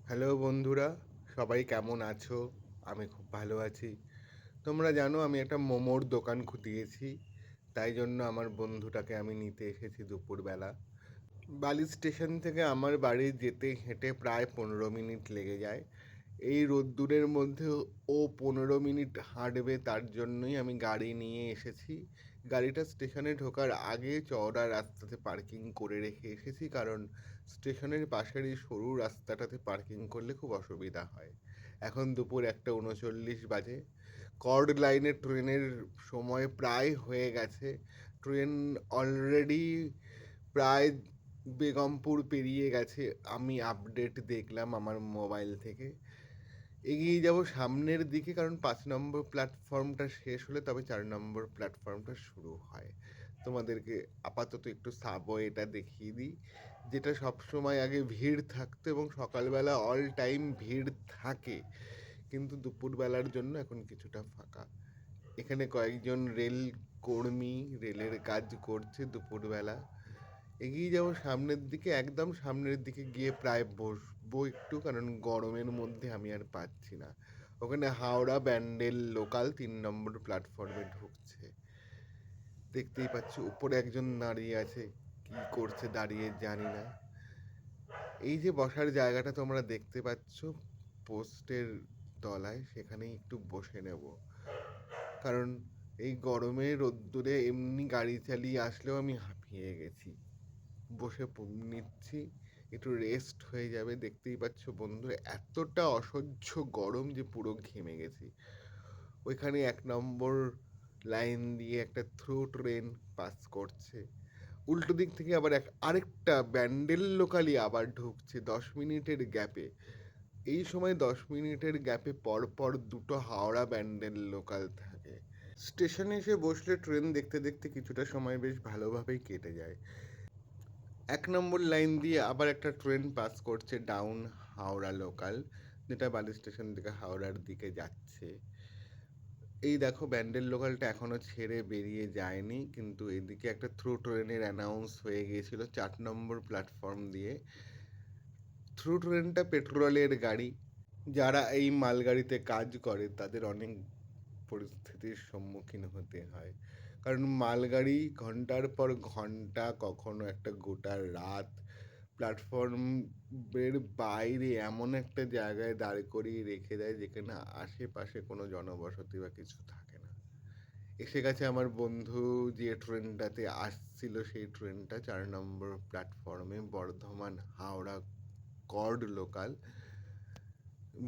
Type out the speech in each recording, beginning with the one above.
Hello বন্ধুরা, সবাই কেমন আছো? আমি খুব ভালো আছি। তোমরা জানো আমি একটা মোমোর দোকান খুঁটিয়েছি, তাই জন্য আমার বন্ধুটাকে আমি নিতে এসেছি দুপুরবেলা। বালি স্টেশন থেকে আমার বাড়ি যেতে হেঁটে প্রায় 15 মিনিট লেগে যায়। এই রোদ্দুরের মধ্যে ও 15 মিনিট হাঁটবে, তার জন্যই আমি গাড়ি নিয়ে এসেছি। গাড়িটা স্টেশনে ঢোকার আগে চওড়া রাস্তাতে পার্কিং করে রেখে এসেছি, কারণ স্টেশনের পাশের এই সরু রাস্তাটাতে পার্কিং করলে খুব অসুবিধা হয়। এখন দুপুর 1:39 বাজে। কর্ড লাইনে ট্রেনের সময় প্রায় হয়ে গেছে। ট্রেন অলরেডি প্রায় বেগমপুর পেরিয়ে গেছে। আমি আপডেট দেখলাম আমার মোবাইল থেকে। এগিয়ে যাব সামনের দিকে, কারণ 5 নম্বর প্ল্যাটফর্মটা শেষ হলে তবে 4 নম্বর প্ল্যাটফর্মটা শুরু হয়। তোমাদেরকে আপাতত একটু সাবওয়েটা দেখিয়ে দিই, যেটা সবসময় আগে ভিড় থাকতো এবং সকালবেলা অল টাইম ভিড় থাকে, কিন্তু দুপুরবেলার জন্য এখন কিছুটা ফাঁকা। এখানে কয়েকজন রেল কর্মী রেলের কাজ করছে দুপুরবেলা। এগিয়ে যাবো সামনের দিকে, একদম সামনের দিকে গিয়ে প্রায় বসবো একটু, কারণ গরমের মধ্যে আমি আর পাচ্ছি না। ওখানে হাওড়া ব্যান্ডেল লোকাল 3 নম্বর প্ল্যাটফর্মে ঢুকছে। দেখতেই পাচ্ছি উপরে একজন দাঁড়িয়ে আছে, কি করছে দাঁড়িয়ে জানি না। এই যে বসার জায়গাটা তোমরা দেখতে পাচ্ছ পোস্টের তলায়, সেখানেই একটু বসে নেব, কারণ এই গরমে রোদ্দুরে এমনি গাড়ি চালিয়ে আসলেও আমি হাঁপিয়ে গেছি। বসে নিচ্ছি, একটু রেস্ট হয়ে যাবে। দেখতেই পাচ্ছ বন্ধু, এতটা অসহ্য গরম যে পুরো ঘেমে গেছি। ওইখানে 1 নম্বর লাইন দিয়ে একটা থ্রু ট্রেন পাস করছে। উল্টো দিক থেকে আবার আরেকটা ব্যান্ডেল লোকালি আবার ঢুকছে 10 মিনিটের গ্যাপে। এই সময় 10 মিনিটের গ্যাপে পর পর দুটো হাওড়া ব্যান্ডেল লোকাল থাকে। স্টেশনে এসে বসলে ট্রেন দেখতে দেখতে কিছুটা সময় বেশ ভালোভাবেই কেটে যায়। 1 নম্বর লাইন দিয়ে আবার একটা ট্রেন পাস করছে ডাউন হাওড়া লোকাল, যেটা বালি স্টেশন থেকে হাওড়ার দিকে যাচ্ছে। এই দেখো ব্যান্ডেল লোকালটা এখনো ছেড়ে বেরিয়ে যায়নি, কিন্তু এদিকে একটা থ্রু ট্রেনের অ্যানাউন্স হয়ে গিয়েছিল 4 নম্বর প্ল্যাটফর্ম দিয়ে। থ্রু ট্রেনটা পেট্রোলের গাড়ি। যারা এই মালগাড়িতে কাজ করে তাদের অনেক পরিস্থিতির সম্মুখীন হতে হয়, কারণ মালগাড়ি ঘন্টার পর ঘন্টা, কখনো একটা গোটা রাত প্ল্যাটফর্মের বাইরে এমন একটা জায়গায় দাঁড় করিয়ে রেখে দেয় যেখানে আশেপাশে কোনো জনবসতি বা কিছু থাকে না। এসে গেছে আমার বন্ধু যে ট্রেনটাতে আসছিল, সেই ট্রেনটা 4 নম্বর প্ল্যাটফর্মে, বর্ধমান হাওড়া কর্ড লোকাল।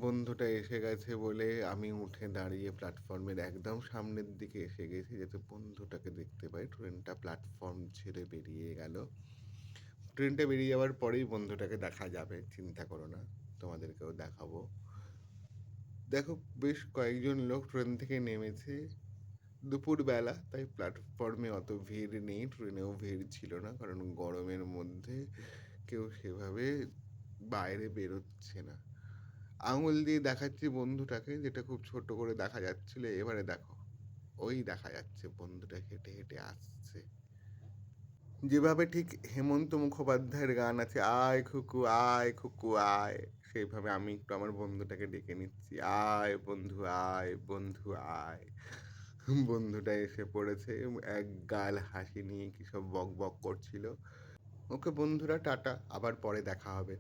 বন্ধুটা এসে গেছে বলে আমি উঠে দাঁড়িয়ে প্ল্যাটফর্মের একদম সামনের দিকে এসে গেছি, যাতে বন্ধুটাকে দেখতে পাই। ট্রেনটা প্ল্যাটফর্ম ছেড়ে বেরিয়ে গেল। ট্রেনটা বেরিয়ে যাওয়ার পরেই বন্ধুটাকে দেখা যাবে, চিন্তা করো না, তোমাদেরকেও দেখাবো। দেখো বেশ কয়েকজন লোক ট্রেন থেকে নেমেছে। দুপুরবেলা তাই প্ল্যাটফর্মে অত ভিড় নেই, ট্রেনেও ভিড় ছিল না, কারণ গরমের মধ্যে কেউ সেভাবে বাইরে বেরোচ্ছে না। আঙুল দিয়ে দেখাচ্ছি বন্ধুটাকে, যেটা খুব ছোট করে দেখা যাচ্ছিল, এবারে দেখো ওই দেখা যাচ্ছে বন্ধুটা হেঁটে হেঁটে আসছে। যেভাবে ঠিক হেমন্ত মুখোপাধ্যায়ের গান আছে, আয় খুকু আয় খুকু আয়, সেইভাবে আমি একটু আমার বন্ধুটাকে ডেকে নিচ্ছি, আয় বন্ধু আয় বন্ধু আয়। বন্ধুটা এসে পড়েছে, এক গাল হাসি নিয়ে কি সব বক বক করছিল। ওকে বন্ধুরা, টাটা, আবার পরে দেখা হবে।